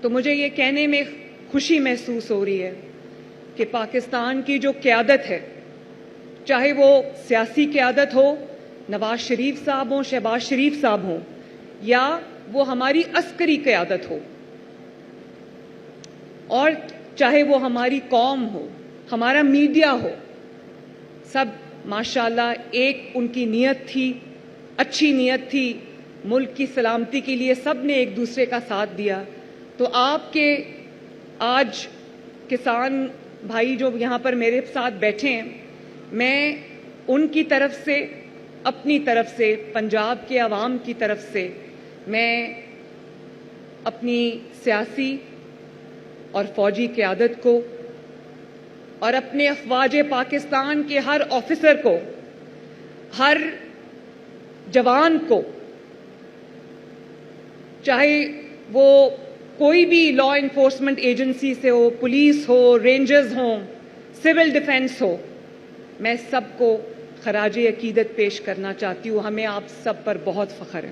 تو مجھے یہ کہنے میں خوشی محسوس ہو رہی ہے کہ پاکستان کی جو قیادت ہے، چاہے وہ سیاسی قیادت ہو، نواز شریف صاحب ہوں، شہباز شریف صاحب ہوں، یا وہ ہماری عسکری قیادت ہو، اور چاہے وہ ہماری قوم ہو، ہمارا میڈیا ہو، سب ماشاءاللہ ایک ان کی نیت تھی، اچھی نیت تھی، ملک کی سلامتی کے لیے سب نے ایک دوسرے کا ساتھ دیا۔ تو آپ کے آج کسان بھائی جو یہاں پر میرے ساتھ بیٹھے ہیں، میں ان کی طرف سے، اپنی طرف سے، پنجاب کے عوام کی طرف سے، میں اپنی سیاسی اور فوجی قیادت کو اور اپنے افواج پاکستان کے ہر آفیسر کو، ہر جوان کو، چاہے وہ کوئی بھی لا انفورسمنٹ ایجنسی سے ہو، پولیس ہو، رینجرز ہوں، سول ڈیفنس ہو، میں سب کو خراج عقیدت پیش کرنا چاہتی ہوں۔ ہمیں آپ سب پر بہت فخر ہے۔